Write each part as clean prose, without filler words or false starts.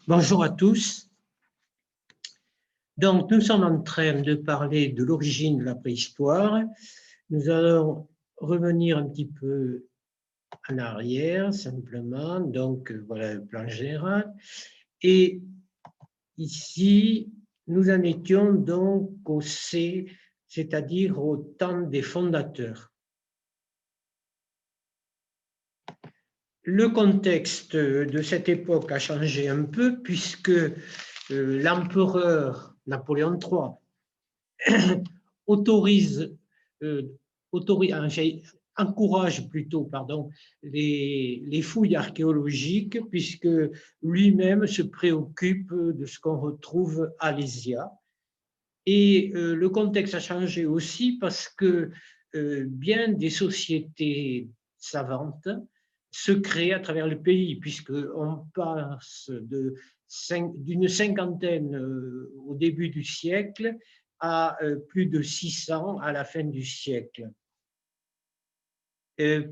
Bonjour à tous. Donc, nous sommes en train de parler de l'origine de la préhistoire. Nous allons revenir un petit peu en arrière, simplement. Donc, voilà le plan général. Et ici, nous en étions donc au C, c'est-à-dire au temps des fondateurs. Le contexte de cette époque a changé un peu puisque l'empereur Napoléon III encourage plutôt les fouilles archéologiques puisque lui-même se préoccupe de ce qu'on retrouve à Lésia. Et le contexte a changé aussi parce que bien des sociétés savantes se créent à travers le pays, puisqu'on passe d'une cinquantaine au début du siècle à plus de 600 à la fin du siècle.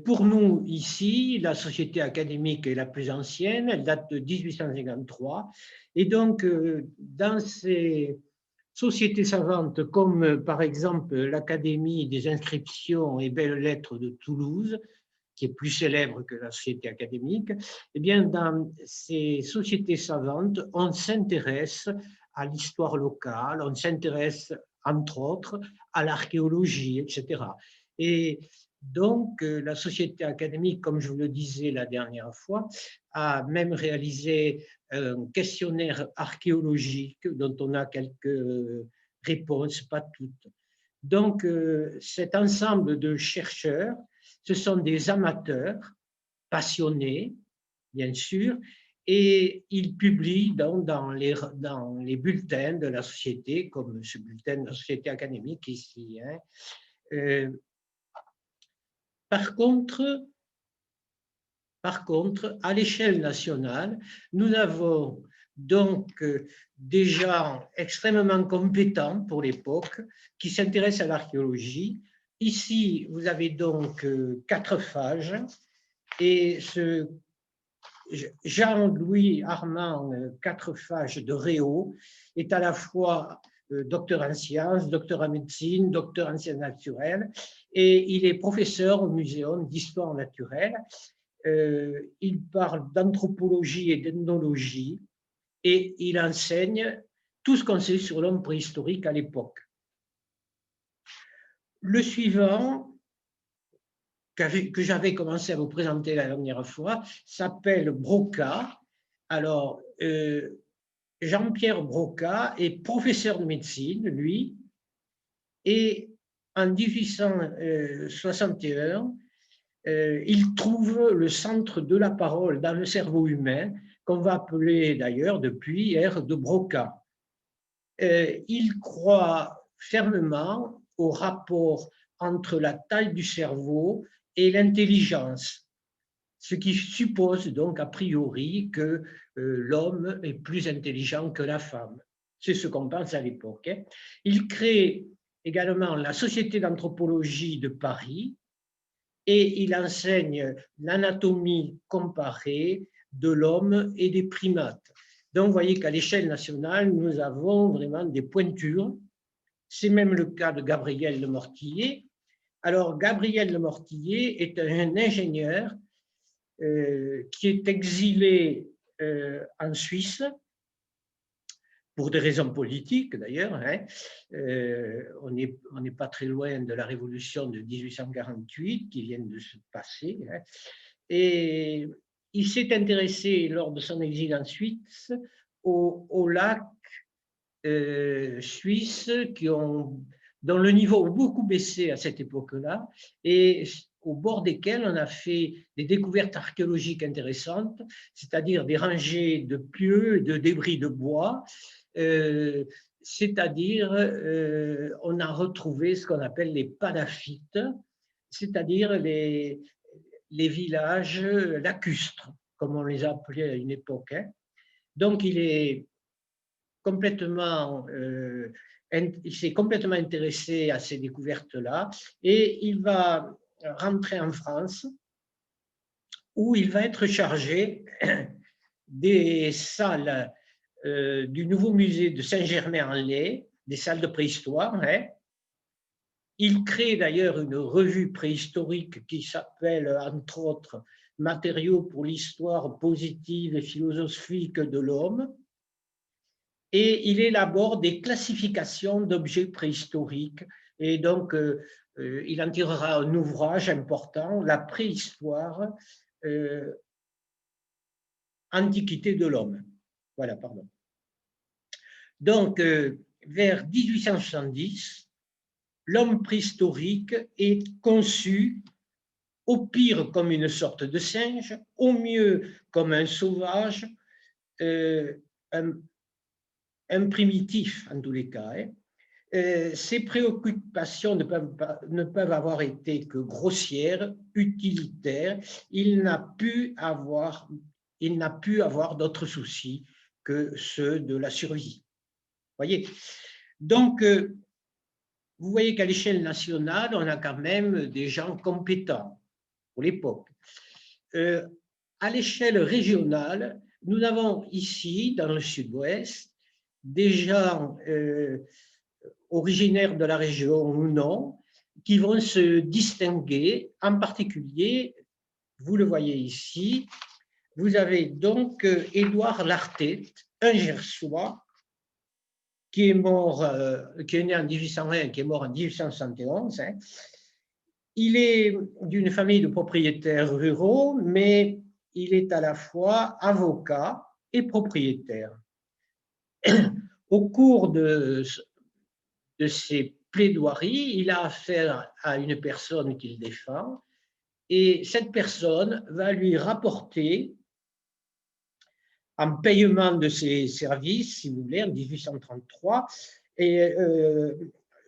Pour nous, ici, la société académique est la plus ancienne, elle date de 1853, et donc dans ces sociétés savantes comme par exemple l'Académie des inscriptions et belles-lettres de Toulouse, qui est plus célèbre que la société académique, eh bien, dans ces sociétés savantes, on s'intéresse à l'histoire locale, on s'intéresse, entre autres, à l'archéologie, etc. Et donc, la société académique, comme je vous le disais la dernière fois, a même réalisé un questionnaire archéologique dont on a quelques réponses, pas toutes. Donc, cet ensemble de chercheurs, ce sont des amateurs passionnés, bien sûr, et ils publient dans les bulletins de la société, comme ce bulletin de la société académique ici. Par contre, à l'échelle nationale, nous avons donc des gens extrêmement compétents pour l'époque qui s'intéressent à l'archéologie. Ici, vous avez donc 4 phages et ce Jean-Louis Armand Quatrefages de Réau est à la fois docteur en sciences, docteur en médecine, docteur en sciences naturelles et il est professeur au Muséum d'histoire naturelle. Il parle d'anthropologie et d'ethnologie et il enseigne tout ce qu'on sait sur l'homme préhistorique à l'époque. Le suivant, que j'avais commencé à vous présenter la dernière fois, s'appelle Broca. Alors, Jean-Pierre Broca est professeur de médecine, lui, et en 1861, il trouve le centre de la parole dans le cerveau humain, qu'on va appeler d'ailleurs depuis ère de Broca. Il croit fermement au rapport entre la taille du cerveau et l'intelligence, ce qui suppose donc a priori que l'homme est plus intelligent que la femme. C'est ce qu'on pense à l'époque. Il crée également la Société d'anthropologie de Paris et il enseigne l'anatomie comparée de l'homme et des primates. Donc, vous voyez qu'à l'échelle nationale, nous avons vraiment des pointures. C'est même le cas de Gabriel Le Mortillier. Alors, Gabriel Le Mortillier est un ingénieur qui est exilé en Suisse, pour des raisons politiques d'ailleurs. On n'est pas très loin de la révolution de 1848 qui vient de se passer. Et il s'est intéressé lors de son exil en Suisse aux lacs suisses dont le niveau a beaucoup baissé à cette époque-là et au bord desquels on a fait des découvertes archéologiques intéressantes, c'est-à-dire des rangées de pieux et de débris de bois, c'est-à-dire on a retrouvé ce qu'on appelle les palaffites, c'est-à-dire les villages lacustres, comme on les appelait à une époque. Donc il s'est complètement intéressé à ces découvertes-là et il va rentrer en France où il va être chargé des salles du nouveau musée de Saint-Germain-en-Laye, des salles de préhistoire. Hein. Il crée d'ailleurs une revue préhistorique qui s'appelle, entre autres, Matériaux pour l'histoire positive et philosophique de l'homme. Et il élabore des classifications d'objets préhistoriques. Et donc, il en tirera un ouvrage important, La préhistoire, Antiquité de l'homme. Voilà, pardon. Donc, vers 1870, l'homme préhistorique est conçu au pire comme une sorte de singe, au mieux comme un sauvage, un primitif en tous les cas. Hein. Ses préoccupations ne peuvent avoir été que grossières, utilitaires. Il n'a pu avoir d'autres soucis que ceux de la survie. Voyez. Donc, vous voyez qu'à l'échelle nationale, on a quand même des gens compétents pour l'époque. À l'échelle régionale, nous avons ici, dans le sud-ouest, des gens originaires de la région ou non, qui vont se distinguer. En particulier, vous le voyez ici, vous avez donc Édouard Lartet, un Gersois, qui est mort, qui est né en 1820, qui est mort en 1871. Hein. Il est d'une famille de propriétaires ruraux, mais il est à la fois avocat et propriétaire. Au cours de ses plaidoiries, il a affaire à une personne qu'il défend, et cette personne va lui rapporter, en paiement de ses services, si vous voulez, en 1833, et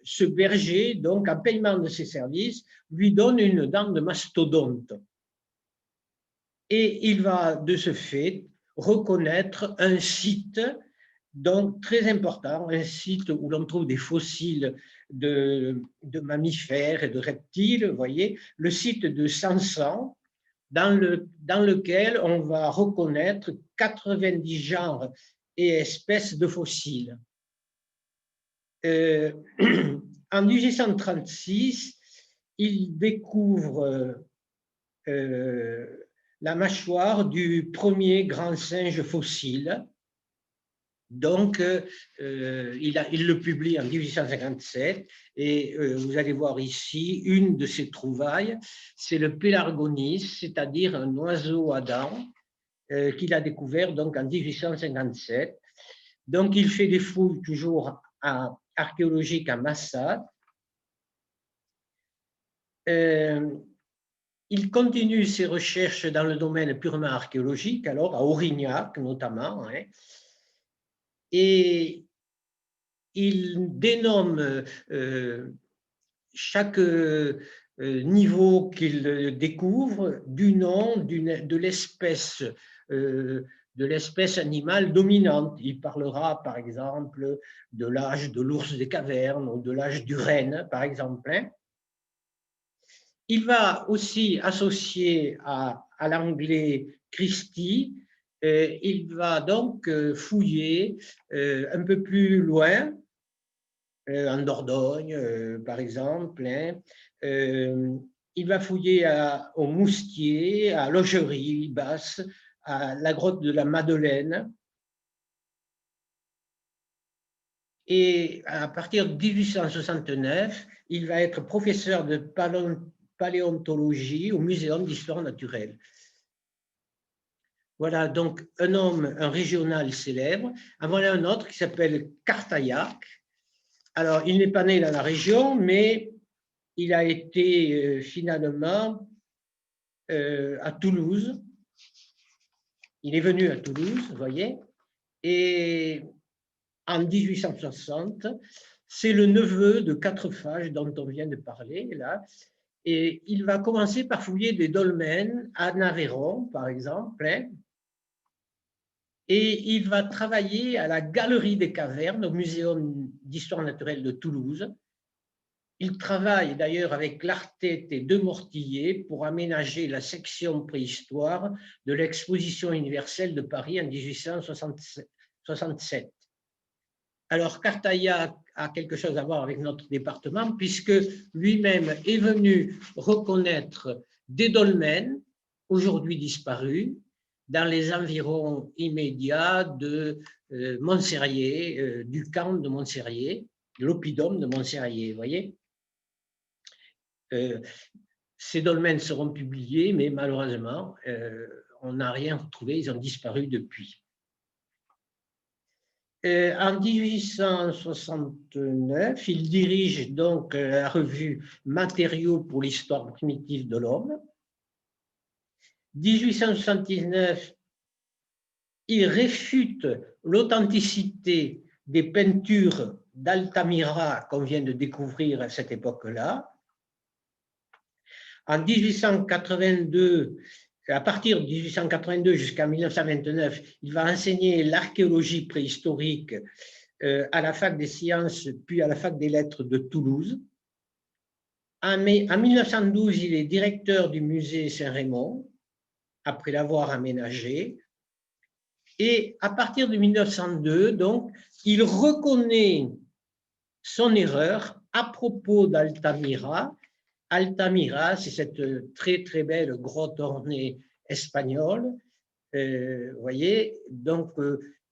ce berger, donc, en paiement de ses services, lui donne une dent de mastodonte. Et il va, de ce fait, reconnaître un site donc très important, un site où l'on trouve des fossiles de mammifères et de reptiles, vous voyez, le site de Sansan, dans lequel on va reconnaître 90 genres et espèces de fossiles. En 1836, il découvre la mâchoire du premier grand singe fossile. Donc, il le publie en 1857 et vous allez voir ici une de ses trouvailles, c'est le Pélargonis, c'est-à-dire un oiseau à dents qu'il a découvert donc en 1857. Donc, il fait des fouilles toujours archéologiques à Massa. Il continue ses recherches dans le domaine purement archéologique, alors à Aurignac notamment, hein, et il dénomme chaque niveau qu'il découvre du nom de l'espèce animale dominante. Il parlera par exemple de l'âge de l'ours des cavernes ou de l'âge du renne, par exemple. Hein. Il va aussi associer à l'anglais Christie. Il va donc fouiller un peu plus loin, en Dordogne, par exemple. Hein. Il va fouiller au Moustier, à Logerie Basse, à la grotte de la Madeleine. Et à partir de 1869, il va être professeur de paléontologie au Muséum d'histoire naturelle. Voilà donc un homme, un régional célèbre. En voilà un autre qui s'appelle Cartaillac. Alors, il n'est pas né dans la région, mais il a été finalement à Toulouse. Il est venu à Toulouse, vous voyez, et en 1860, c'est le neveu de Quatrefages dont on vient de parler, là, et il va commencer par fouiller des dolmens à Aveyron, par exemple, hein, et il va travailler à la Galerie des Cavernes, au Muséum d'histoire naturelle de Toulouse. Il travaille d'ailleurs avec Lartet et Demortillier pour aménager la section préhistoire de l'exposition universelle de Paris en 1867. Alors, Cartaïa a quelque chose à voir avec notre département, puisque lui-même est venu reconnaître des dolmens, aujourd'hui disparus, dans les environs immédiats de Montserrier, du camp de Montserrier, de l'oppidum de Montserrier, vous voyez. Ces dolmens seront publiés, mais malheureusement, on n'a rien retrouvé, ils ont disparu depuis. En 1869, il dirige donc la revue Matériaux pour l'histoire primitive de l'homme. 1879, il réfute l'authenticité des peintures d'Altamira qu'on vient de découvrir à cette époque-là. En 1882, à partir de 1882 jusqu'à 1929, il va enseigner l'archéologie préhistorique à la fac des sciences, puis à la fac des lettres de Toulouse. En 1912, il est directeur du musée Saint-Raymond, après l'avoir aménagé. Et à partir de 1902, donc, il reconnaît son erreur à propos d'Altamira. Altamira, c'est cette très très belle grotte ornée espagnole. Vous voyez, donc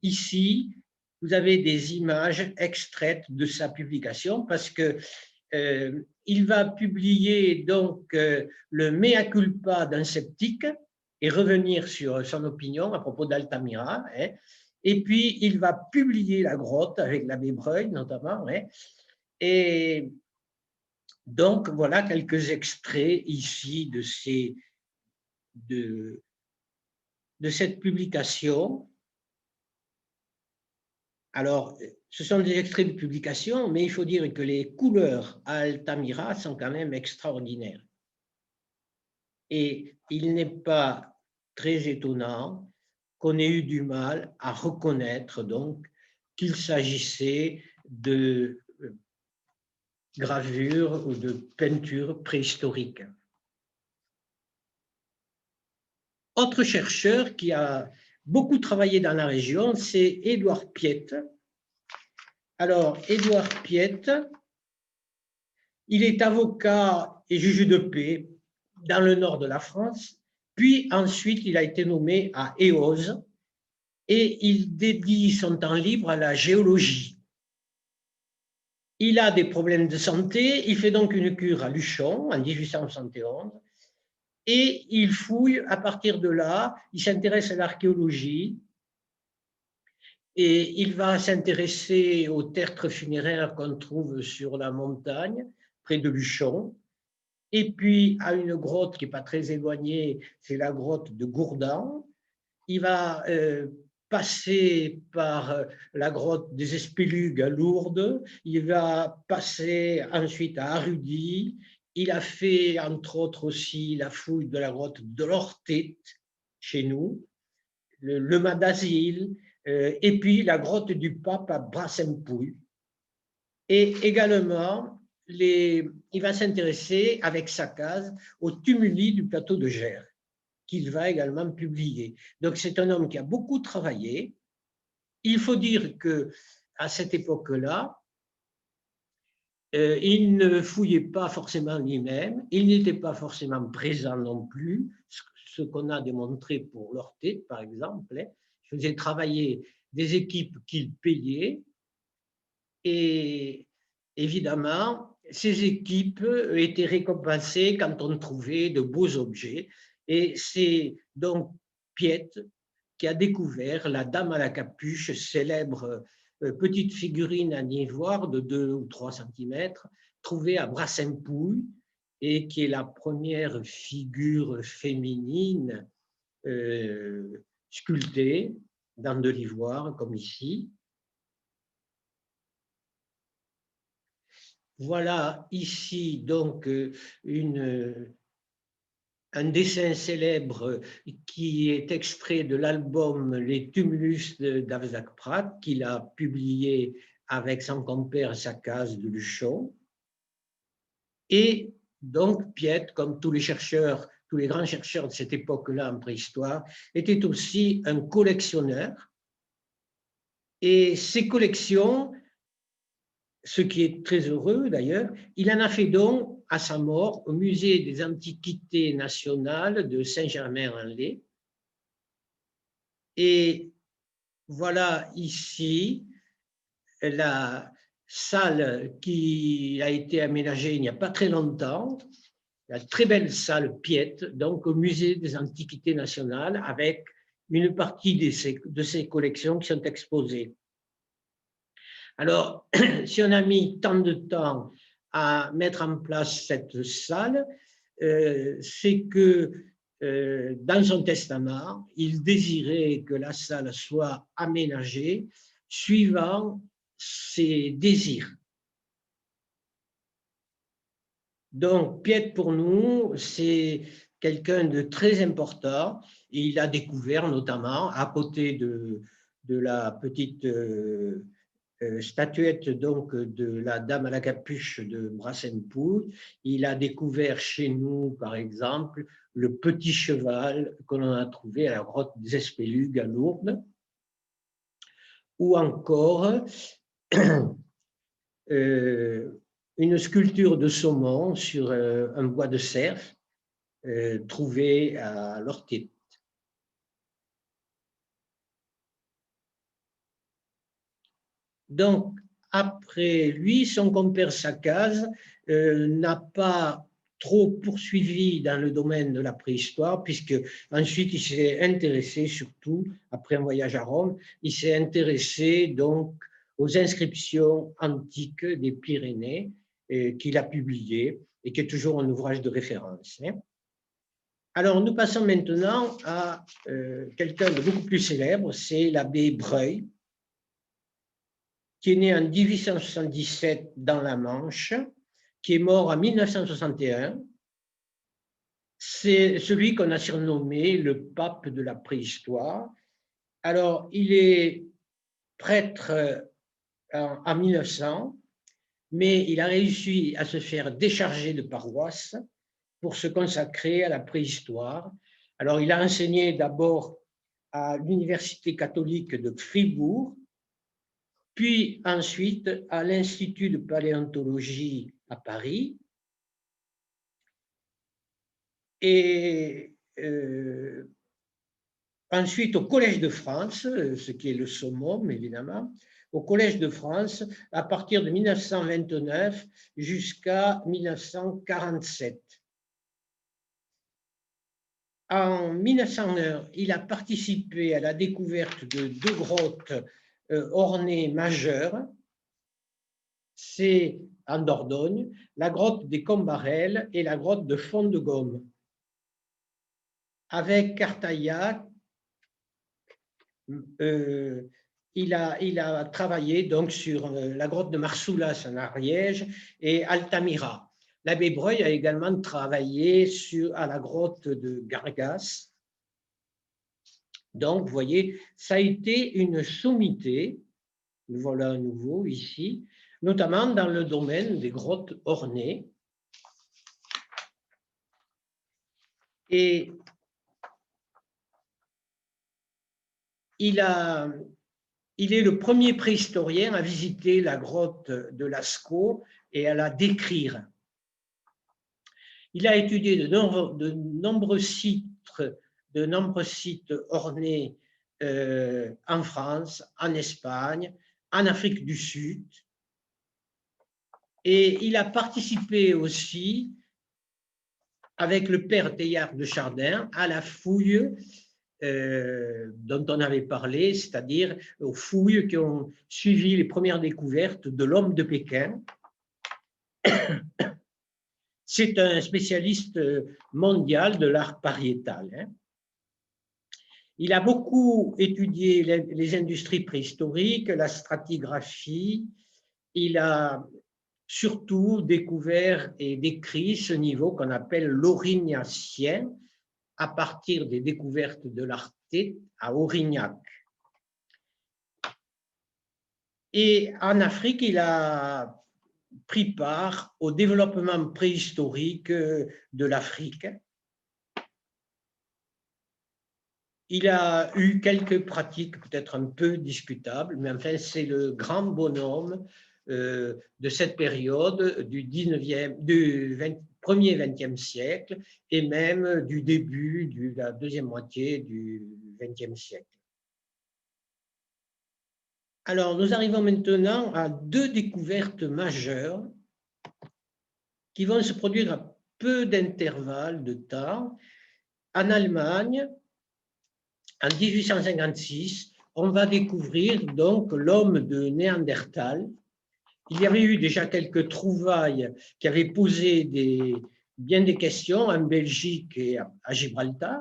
ici, vous avez des images extraites de sa publication parce que il va publier donc le mea culpa d'un sceptique et revenir sur son opinion à propos d'Altamira. Hein, et puis, il va publier la grotte avec l'abbé Breuil notamment. Hein, et donc, voilà quelques extraits ici de cette publication. Alors, ce sont des extraits de publication, mais il faut dire que les couleurs à Altamira sont quand même extraordinaires. Et il n'est pas très étonnant qu'on ait eu du mal à reconnaître donc qu'il s'agissait de gravures ou de peintures préhistoriques. Autre chercheur qui a beaucoup travaillé dans la région, c'est Édouard Piette. Alors, Édouard Piette, il est avocat et juge de paix dans le nord de la France, puis ensuite il a été nommé à Éosse et il dédie son temps libre à la géologie. Il a des problèmes de santé, il fait donc une cure à Luchon en 1871 et il fouille à partir de là, il s'intéresse à l'archéologie et il va s'intéresser aux tertres funéraires qu'on trouve sur la montagne, près de Luchon, et puis à une grotte qui n'est pas très éloignée, c'est la grotte de Gourdan. Il va passer par la grotte des Espélugues à Lourdes, il va passer ensuite à Arudi, il a fait entre autres aussi la fouille de la grotte de l'Ortet chez nous, le Mas d'Asile, et puis la grotte du Pape à Brassempouy. Et également, il va s'intéresser avec sa case au tumuli du plateau de Gers, qu'il va également publier. Donc c'est un homme qui a beaucoup travaillé. Il faut dire qu'à cette époque-là, il ne fouillait pas forcément lui-même, il n'était pas forcément présent non plus, ce qu'on a démontré pour l'Ortet, par exemple. Hein. Il faisait travailler des équipes qu'il payait et évidemment, ces équipes étaient récompensées quand on trouvait de beaux objets et c'est donc Piette qui a découvert la Dame à la capuche, célèbre petite figurine en ivoire de 2 ou 3 cm, trouvée à Brassempouy et qui est la première figure féminine sculptée dans de l'ivoire, comme ici. Voilà ici donc un dessin célèbre qui est extrait de l'album Les Tumulus d'Avzac Prat, qu'il a publié avec son compère Sacaz de Luchon. Et donc, Piet, comme tous les chercheurs, tous les grands chercheurs de cette époque-là en préhistoire, était aussi un collectionneur. Et ces collections, ce qui est très heureux d'ailleurs, il en a fait don à sa mort au Musée des Antiquités nationales de Saint-Germain-en-Laye. Et voilà ici la salle qui a été aménagée il n'y a pas très longtemps, la très belle salle Piet, donc au Musée des Antiquités nationales, avec une partie de ces collections qui sont exposées. Alors, si on a mis tant de temps à mettre en place cette salle, c'est que dans son testament, il désirait que la salle soit aménagée suivant ses désirs. Donc, Piet, pour nous, c'est quelqu'un de très important. Il a découvert notamment, à côté de la petite statuette donc, de la Dame à la capuche de Brassenpoul, il a découvert chez nous, par exemple, le petit cheval que l'on a trouvé à la grotte des Espélugues à Lourdes, ou encore une sculpture de saumon sur un bois de cerf trouvé à l'Orthite. Donc, après lui, son compère Sakaz n'a pas trop poursuivi dans le domaine de la préhistoire, puisque ensuite il s'est intéressé, surtout après un voyage à Rome, il s'est intéressé donc aux inscriptions antiques des Pyrénées qu'il a publiées et qui est toujours un ouvrage de référence. Alors, nous passons maintenant à quelqu'un de beaucoup plus célèbre, c'est l'abbé Breuil, qui est né en 1877 dans la Manche, qui est mort en 1961. C'est celui qu'on a surnommé le pape de la préhistoire. Alors, il est prêtre en 1900, mais il a réussi à se faire décharger de paroisse pour se consacrer à la préhistoire. Alors, il a enseigné d'abord à l'Université catholique de Fribourg, puis ensuite à l'Institut de paléontologie à Paris, et ensuite au Collège de France, ce qui est le summum évidemment, au Collège de France à partir de 1929 jusqu'à 1947. En 1901, il a participé à la découverte de deux grottes ornées majeures. C'est en Dordogne, la grotte des Combarelles et la grotte de Fond-de-Gaume. Avec Cartaillac, il a travaillé donc sur la grotte de Marsoulas en Ariège et Altamira. L'abbé Breuil a également travaillé à la grotte de Gargas. Donc, vous voyez, ça a été une sommité, nous voilà à nouveau ici, notamment dans le domaine des grottes ornées. Et il est le premier préhistorien à visiter la grotte de Lascaux et à la décrire. Il a étudié de nombreux sites ornés en France, en Espagne, en Afrique du Sud. Et il a participé aussi, avec le père Teilhard de Chardin, à la fouille dont on avait parlé, c'est-à-dire aux fouilles qui ont suivi les premières découvertes de l'homme de Pékin. C'est un spécialiste mondial de l'art pariétal. Il a beaucoup étudié les industries préhistoriques, la stratigraphie. Il a surtout découvert et décrit ce niveau qu'on appelle l'Aurignacien à partir des découvertes de l'Arctique à Aurignac. Et en Afrique, il a pris part au développement préhistorique de l'Afrique. Il a eu quelques pratiques peut-être un peu discutables, mais enfin, c'est le grand bonhomme de cette période du 1er XXe siècle et même du début de la deuxième moitié du XXe siècle. Alors, nous arrivons maintenant à deux découvertes majeures qui vont se produire à peu d'intervalle de temps. En Allemagne, en 1856, on va découvrir donc l'homme de Néandertal. Il y avait eu déjà quelques trouvailles qui avaient posé bien des questions en Belgique et à Gibraltar.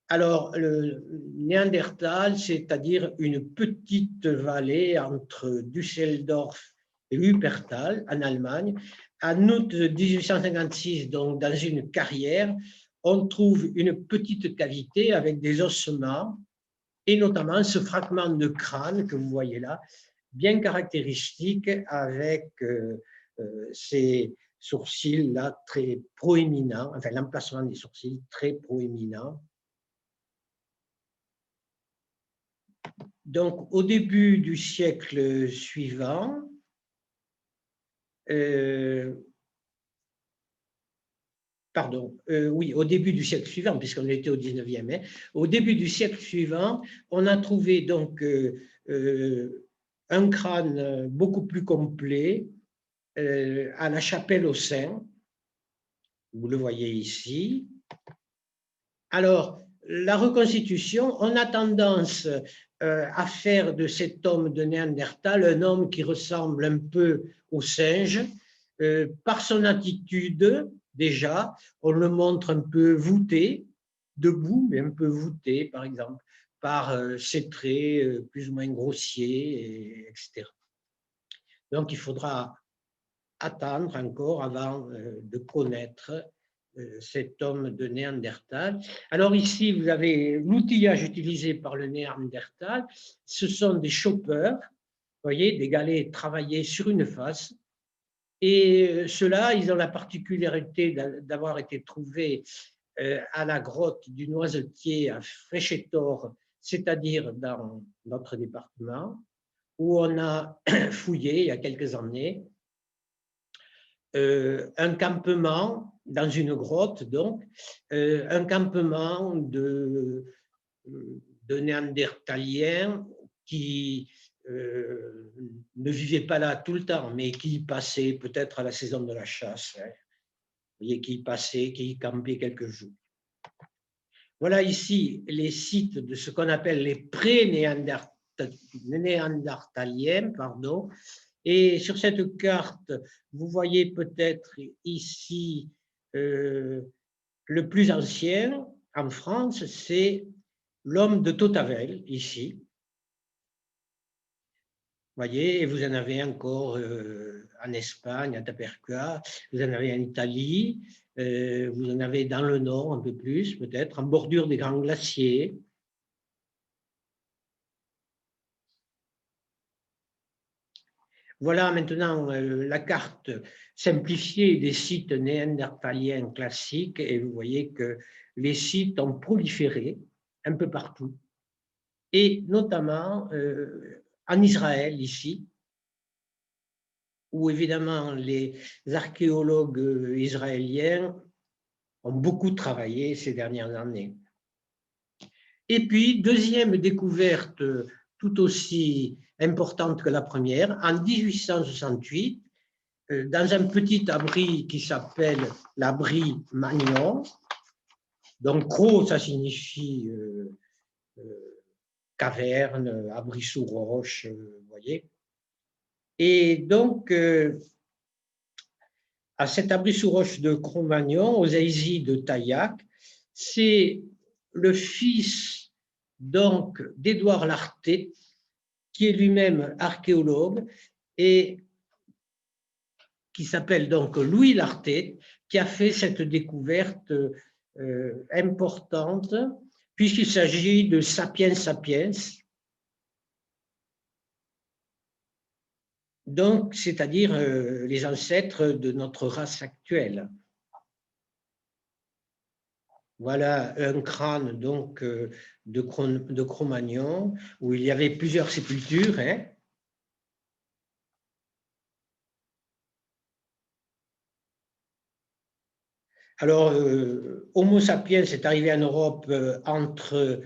Alors, le Néandertal, c'est-à-dire une petite vallée entre Düsseldorf et Wuppertal, en Allemagne. En août 1856, donc dans une carrière, on trouve une petite cavité avec des ossements et notamment ce fragment de crâne que vous voyez là, bien caractéristique avec ces sourcils là très proéminents, enfin l'emplacement des sourcils très proéminent. Donc, au début du siècle suivant, oui, au début du siècle suivant, puisqu'on était au 19e, au début du siècle suivant, on a trouvé donc un crâne beaucoup plus complet à la Chapelle aux Saints. Vous le voyez ici. Alors, la reconstitution, on a tendance à faire de cet homme de Néandertal un homme qui ressemble un peu au singe, par son attitude, déjà, on le montre un peu voûté, debout, mais un peu voûté, par exemple, par ses traits plus ou moins grossiers, etc. Donc, il faudra attendre encore avant de connaître cet homme de Néandertal. Alors ici, vous avez l'outillage utilisé par le Néandertal. Ce sont des choppers, vous voyez, des galets travaillés sur une face. Et ceux-là, ils ont la particularité d'avoir été trouvés à la grotte du Noisetier à Fréchétor, c'est-à-dire dans notre département, où on a fouillé il y a quelques années un campement dans une grotte, donc, un campement de Néandertaliens qui ne vivaient pas là tout le temps, mais qui y passaient peut-être à la saison de la chasse, hein. Vous voyez, qui y passaient, qui y campaient quelques jours. Voilà ici les sites de ce qu'on appelle les pré-néandertaliens, pardon. Et sur cette carte, vous voyez peut-être ici le plus ancien en France, c'est l'homme de Tautavel, ici. Vous voyez, et vous en avez encore en Espagne, à Tapercua, vous en avez en Italie, vous en avez dans le nord un peu plus, peut-être, en bordure des grands glaciers. Voilà maintenant la carte simplifiée des sites néandertaliens classiques et vous voyez que les sites ont proliféré un peu partout et notamment en Israël ici, où évidemment les archéologues israéliens ont beaucoup travaillé ces dernières années. Et puis, deuxième découverte tout aussi importante que la première, en 1868, dans un petit abri qui s'appelle l'abri Magnon. Donc, gros, ça signifie caverne, abri sous roche, vous voyez. Et donc, à cet abri sous roche de Cro-Magnon, aux Aisies de Taillac, c'est le fils donc d'Édouard Lartet, qui est lui-même archéologue et qui s'appelle donc Louis Lartet, qui a fait cette découverte importante, puisqu'il s'agit de Sapiens sapiens. donc c'est-à-dire les ancêtres de notre race actuelle. Voilà un crâne donc de Cro-Magnon où il y avait plusieurs sépultures. Hein. Alors, Homo sapiens est arrivé en Europe entre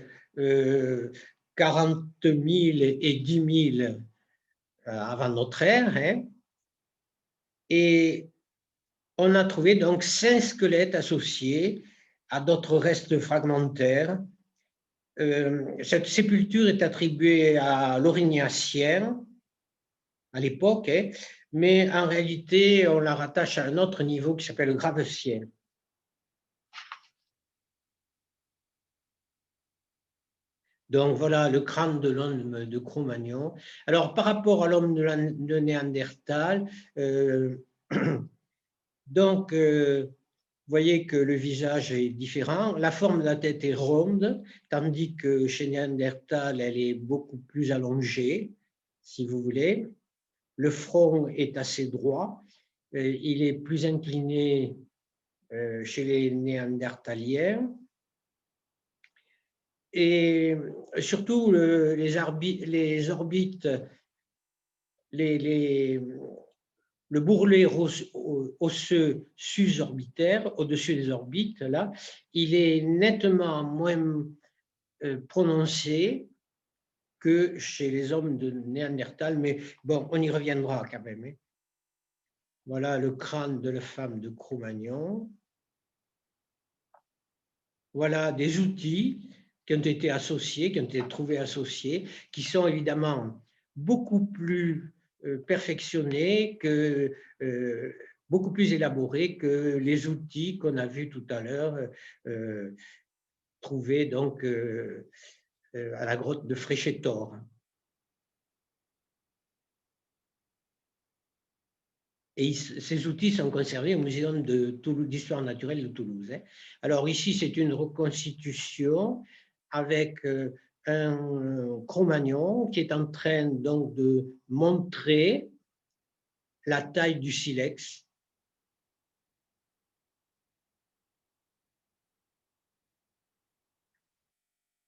40 000 et 10 000 avant notre ère. Hein. Et on a trouvé donc 5 squelettes associés à d'autres restes fragmentaires. Cette sépulture est attribuée à l'Aurignacien à l'époque, hein, mais en réalité, on la rattache à un autre niveau qui s'appelle le Gravecien. Donc voilà le crâne de l'homme de Cro-Magnon. Alors par rapport à l'homme de Néandertal, donc vous voyez que le visage est différent, la forme de la tête est ronde, tandis que chez Néandertal, elle est beaucoup plus allongée, si vous voulez. Le front est assez droit, il est plus incliné chez les Néandertaliens. Et surtout, les orbites, le bourrelet osseux susorbitaire, au-dessus des orbites, là, il est nettement moins prononcé que chez les hommes de Néandertal, mais bon, on y reviendra quand même. Hein. Voilà le crâne de la femme de Cro-Magnon. Voilà des outils qui ont été associés, qui ont été trouvés associés, qui sont évidemment beaucoup plus perfectionnés, beaucoup plus élaborés que les outils qu'on a vus tout à l'heure, trouvés donc à la grotte de Fréchétor. Et ces outils sont conservés au Muséum d'histoire naturelle de Toulouse. Hein. Alors ici, c'est une reconstitution avec un Cro-Magnon qui est en train donc de montrer la taille du silex.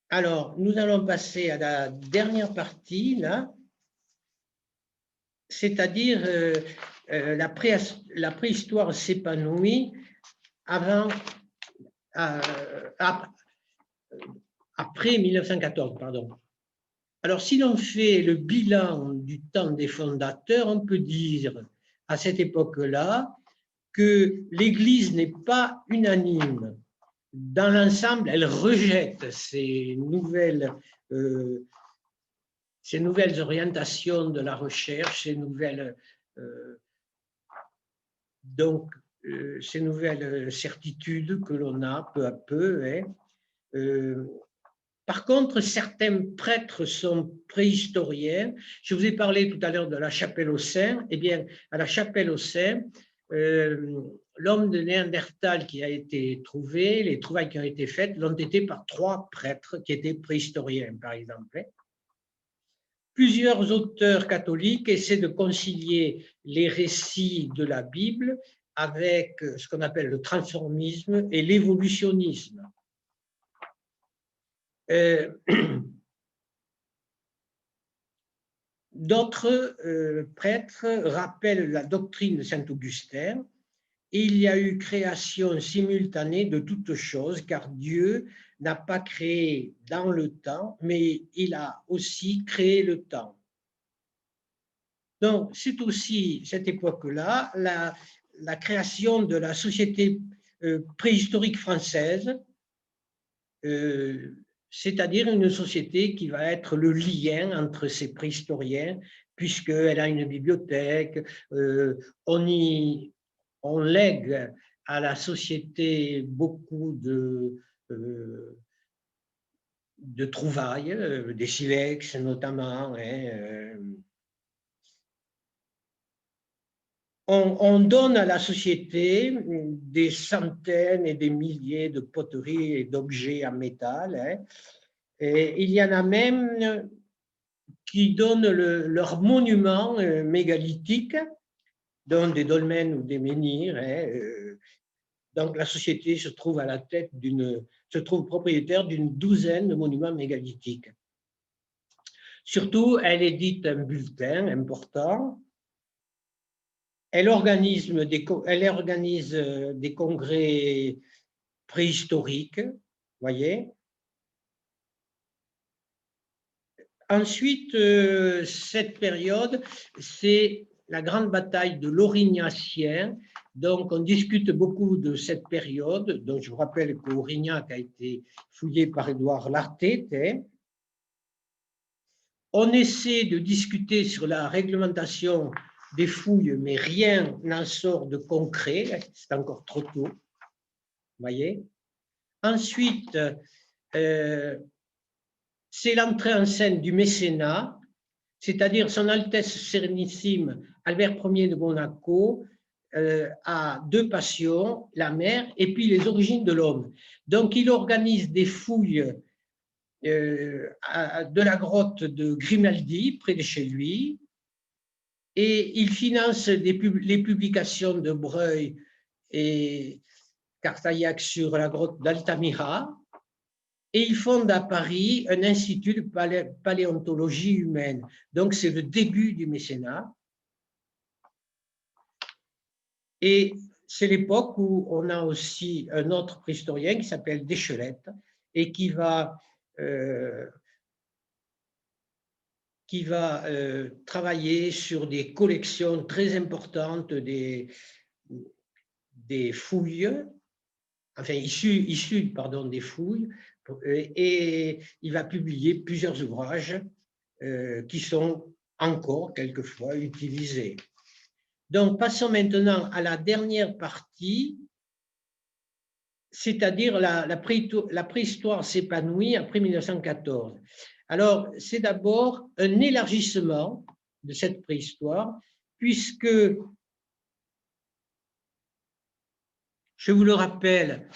Alors, nous allons passer à la dernière partie, là, c'est-à-dire la préhistoire s'épanouit après 1914, pardon. Alors, si l'on fait le bilan du temps des fondateurs, on peut dire à cette époque-là que l'Église n'est pas unanime. Dans l'ensemble, elle rejette ces nouvelles orientations de la recherche, ces nouvelles certitudes que l'on a peu à peu. Hein. Par contre, certains prêtres sont préhistoriens. Je vous ai parlé tout à l'heure de la chapelle aux saints. Eh bien, à la chapelle aux saints, l'homme de Néandertal qui a été trouvé, les trouvailles qui ont été faites, l'ont été par 3 prêtres qui étaient préhistoriens, par exemple. Plusieurs auteurs catholiques essaient de concilier les récits de la Bible avec ce qu'on appelle le transformisme et l'évolutionnisme. D'autres prêtres rappellent la doctrine de saint Augustin. Il y a eu création simultanée de toutes choses, car Dieu n'a pas créé dans le temps, mais il a aussi créé le temps. Donc, c'est aussi cette époque-là, la création de la société préhistorique française, c'est-à-dire une société qui va être le lien entre ces préhistoriens, puisqu'elle a une bibliothèque, on lègue à la société beaucoup de trouvailles, des silex notamment. Hein, on donne à la société des centaines et des milliers de poteries et d'objets en métal. Hein, et il y en a même qui donnent leur monument mégalithique, dont des dolmens ou des menhirs. Donc la société se trouve se trouve propriétaire d'une douzaine de monuments mégalithiques. Surtout, elle édite un bulletin important. Elle organise des congrès préhistoriques, voyez. Ensuite, cette période, c'est la grande bataille de l'Aurignacien. Donc, on discute beaucoup de cette période. Donc, je vous rappelle qu'Aurignac a été fouillé par Édouard Lartet. On essaie de discuter sur la réglementation des fouilles, mais rien n'en sort de concret. C'est encore trop tôt. Voyez. Ensuite, c'est l'entrée en scène du mécénat, c'est-à-dire Son Altesse Sérénissime Albert Ier de Monaco a deux passions, la mer et puis les origines de l'homme. Donc, il organise des fouilles de la grotte de Grimaldi, près de chez lui, et il finance les publications de Breuil et Cartaillac sur la grotte d'Altamira, et il fonde à Paris un institut de paléontologie humaine. Donc, c'est le début du mécénat. Et c'est l'époque où on a aussi un autre préhistorien qui s'appelle Deschelette et qui va travailler sur des collections très importantes des fouilles, enfin issues des fouilles, et il va publier plusieurs ouvrages qui sont encore quelquefois utilisés. Donc, passons maintenant à la dernière partie, c'est-à-dire la préhistoire s'épanouit après 1914. Alors, c'est d'abord un élargissement de cette préhistoire, puisque, je vous le rappelle,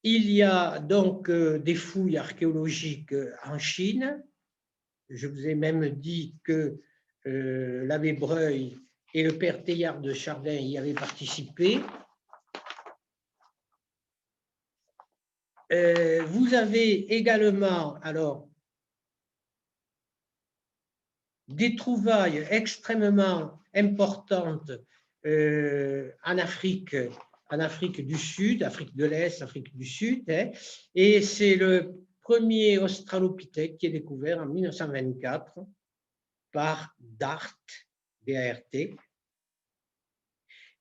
il y a donc des fouilles archéologiques en Chine. Je vous ai même dit que l'abbé Breuil et le père Teilhard de Chardin y avaient participé. Vous avez également alors des trouvailles extrêmement importantes en Afrique du Sud, Afrique de l'Est, Afrique du Sud, et c'est le premier australopithèque qui est découvert en 1924 par Dart, D-A-R-T,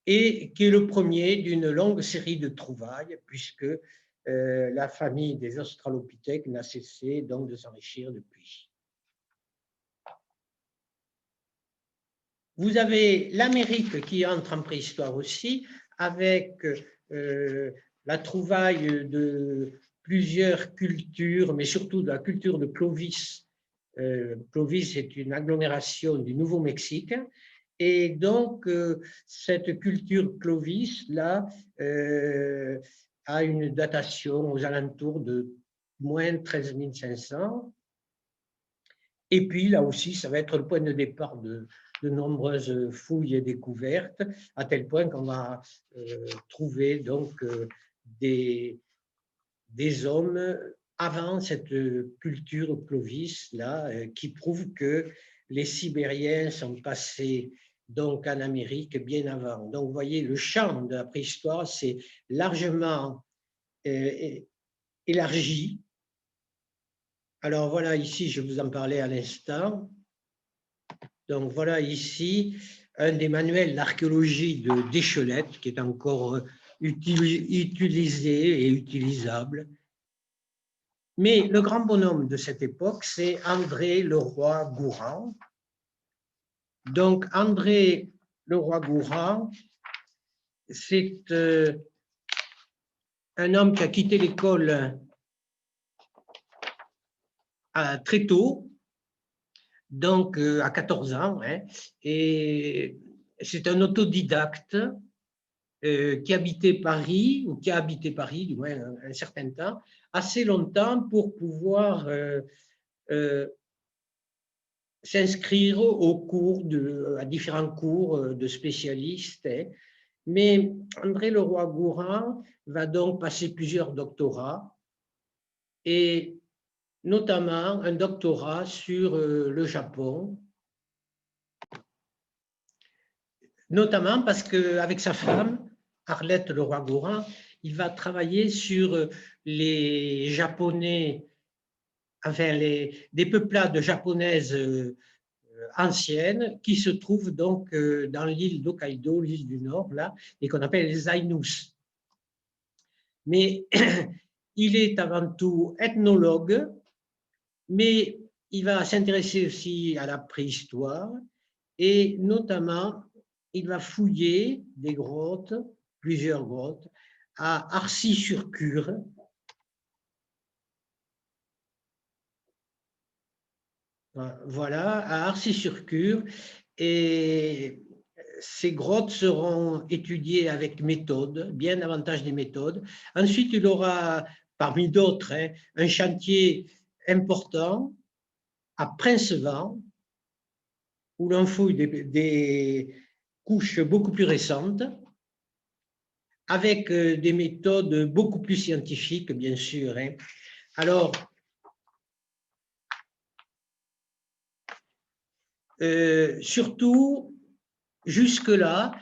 et qui est le premier d'une longue série de trouvailles, puisque la famille des australopithèques n'a cessé donc de s'enrichir depuis. Vous avez l'Amérique qui entre en préhistoire aussi, avec la trouvaille de plusieurs cultures, mais surtout de la culture de Clovis. Clovis est une agglomération du Nouveau-Mexique, et donc cette culture Clovis-là a une datation aux alentours de moins 13 500. Et puis là aussi, ça va être le point de départ de nombreuses fouilles et découvertes, à tel point qu'on va trouver donc des hommes avant cette culture Clovis là, qui prouve que les Sibériens sont passés donc en Amérique bien avant. Donc vous voyez, le champ de la préhistoire s'est largement élargi. Alors voilà, ici je vous en parlais à l'instant. Donc voilà ici un des manuels d'archéologie de Deschelette qui est encore utilisé et utilisable. Mais le grand bonhomme de cette époque, c'est André Leroi-Gourhan. Donc André Leroi-Gourhan, c'est un homme qui a quitté l'école très tôt, donc à 14 ans, et c'est un autodidacte qui habitait Paris, ou qui a habité Paris, du moins un certain temps, assez longtemps pour pouvoir s'inscrire à différents cours de spécialistes. Hein. Mais André Leroi-Gourhan va donc passer plusieurs doctorats, et notamment un doctorat sur le Japon, notamment parce qu'avec sa femme, Arlette Leroi-Gourhan, il va travailler sur les Japonais, enfin des peuplades japonaises anciennes qui se trouvent donc dans l'île d'Hokkaido, l'île du Nord, là, et qu'on appelle les Ainus. Mais il est avant tout ethnologue, mais il va s'intéresser aussi à la préhistoire, et notamment, il va fouiller des grottes, plusieurs grottes, à Arcy-sur-Cure. Voilà, à Arcy-sur-Cure. Et ces grottes seront étudiées avec méthode, bien davantage des méthodes. Ensuite, il aura, parmi d'autres, hein, un chantier important à Princevent, où l'on fouille des couches beaucoup plus récentes, avec des méthodes beaucoup plus scientifiques, bien sûr. Hein. Alors, surtout, jusque-là,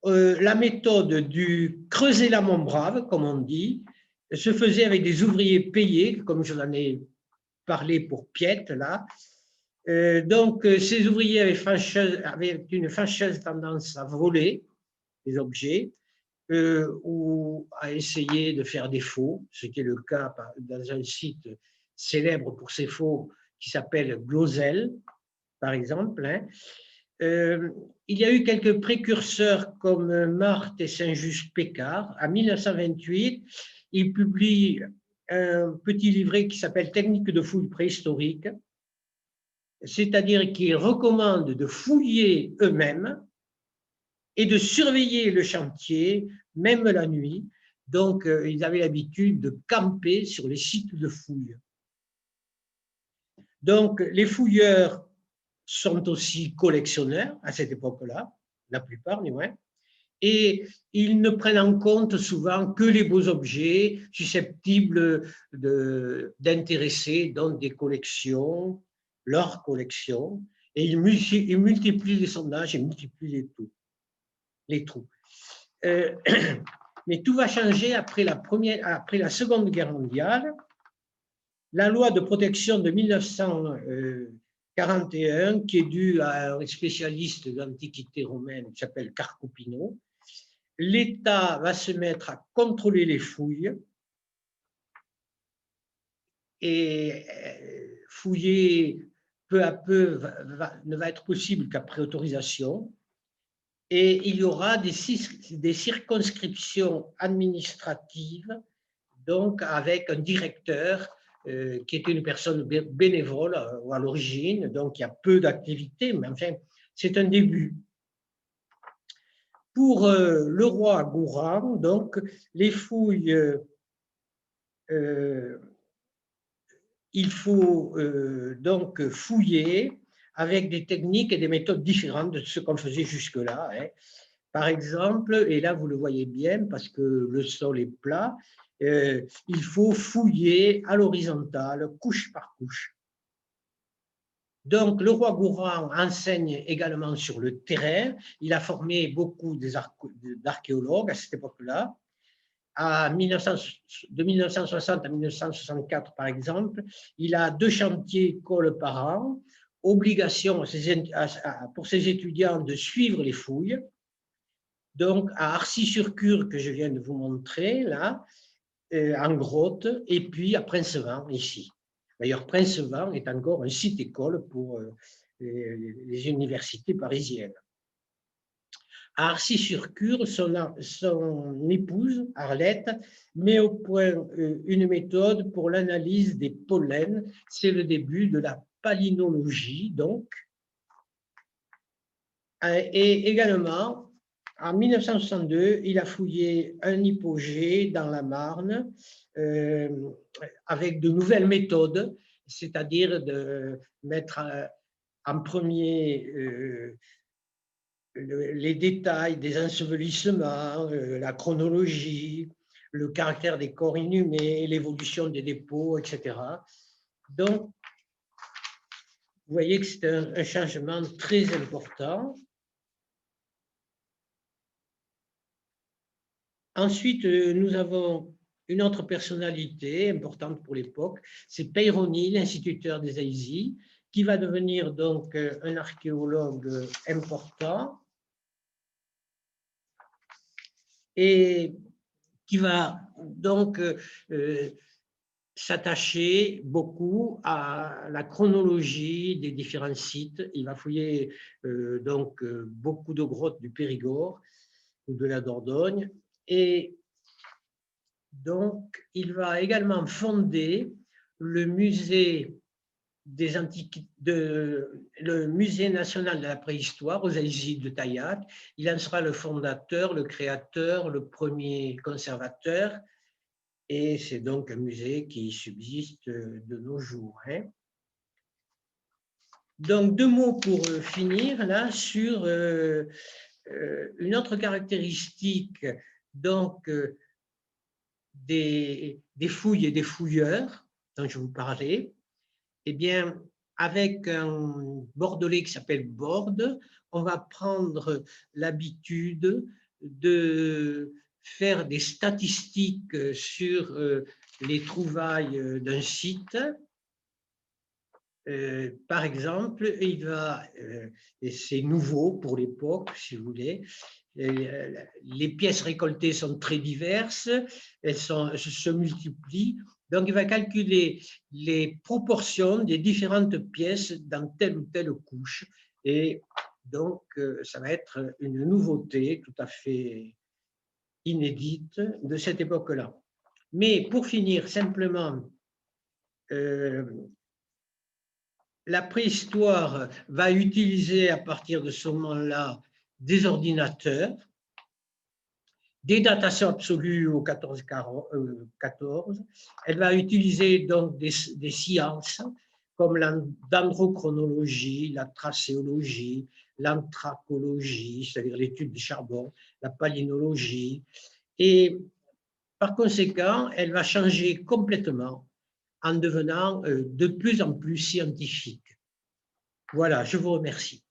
la méthode du creuser la Montbrave, comme on dit, se faisait avec des ouvriers payés, comme je l'en ai parlé pour Piette, là. Donc, ces ouvriers avaient une fâcheuse tendance à voler des objets ou à essayer de faire des faux, ce qui est le cas dans un site célèbre pour ses faux qui s'appelle Glosel, par exemple. Hein. Il y a eu quelques précurseurs comme Marthe et Saint-Just-Pécard. En 1928, il publie un petit livret qui s'appelle Techniques de fouille préhistorique, c'est-à-dire qu'il recommande de fouiller eux-mêmes et de surveiller le chantier, même la nuit. Donc, ils avaient l'habitude de camper sur les sites de fouilles. Donc, les fouilleurs sont aussi collectionneurs à cette époque-là, la plupart du moins, et ils ne prennent en compte souvent que les beaux objets susceptibles d'intéresser dans des collections, leurs collections, et ils multiplient les sondages et multiplient les trous. Mais tout va changer après la Seconde Guerre mondiale. La loi de protection de 1941, qui est due à un spécialiste de l'Antiquité romaine qui s'appelle Carcopino, l'État va se mettre à contrôler les fouilles et fouiller peu à peu ne va être possible qu'après autorisation. Et il y aura des circonscriptions administratives, donc avec un directeur qui est une personne bénévole à l'origine, donc il y a peu d'activités, mais enfin, c'est un début. Pour le roi Gourhan, donc, les fouilles, il faut donc fouiller avec des techniques et des méthodes différentes de ce qu'on faisait jusque-là. Hein. Par exemple, et là vous le voyez bien parce que le sol est plat, il faut fouiller à l'horizontale, couche par couche. Donc, le roi Gourhan enseigne également sur le terrain. Il a formé beaucoup d'archéologues à cette époque-là. De 1960 à 1964, par exemple, il a 2 chantiers écoles par an, obligation pour ses étudiants de suivre les fouilles. Donc, à Arcy-sur-Cure, que je viens de vous montrer, là, en grotte, et puis à Princevent, ici. D'ailleurs, Princevent est encore un site école pour les universités parisiennes. À Arcy-sur-Cure, son épouse, Arlette, met au point une méthode pour l'analyse des pollens. C'est le début de la palynologie, donc. Et également, en 1962, il a fouillé un hypogée dans la Marne avec de nouvelles méthodes, c'est-à-dire de mettre en premier les détails des ensevelissements, la chronologie, le caractère des corps inhumés, l'évolution des dépôts, etc. Donc, vous voyez que c'est un changement très important. Ensuite, nous avons une autre personnalité importante pour l'époque, c'est Peyronie, l'instituteur des Aïzis, qui va devenir donc un archéologue important et qui va donc s'attacher beaucoup à la chronologie des différents sites. Il va fouiller donc beaucoup de grottes du Périgord ou de la Dordogne et donc il va également fonder le musée des le musée national de la préhistoire aux Aïzis de Taillac. Il en sera le fondateur, le créateur, le premier conservateur. Et c'est donc un musée qui subsiste de nos jours. Hein. Donc, deux mots pour finir là sur une autre caractéristique donc, des fouilles et des fouilleurs dont je vous parlais. Eh bien, avec un bordelais qui s'appelle Borde, on va prendre l'habitude de faire des statistiques sur les trouvailles d'un site. Par exemple, il va, et c'est nouveau pour l'époque, si vous voulez, les pièces récoltées sont très diverses, elles se multiplient, donc il va calculer les proportions des différentes pièces dans telle ou telle couche, et donc ça va être une nouveauté tout à fait inédite de cette époque-là. Mais pour finir, simplement, la préhistoire va utiliser à partir de ce moment-là des ordinateurs, des datations absolues au 14. Elle va utiliser donc des sciences comme la dendrochronologie, la tracéologie, l'anthracologie, c'est-à-dire l'étude du charbon, la palynologie. Et par conséquent, elle va changer complètement en devenant de plus en plus scientifique. Voilà, je vous remercie.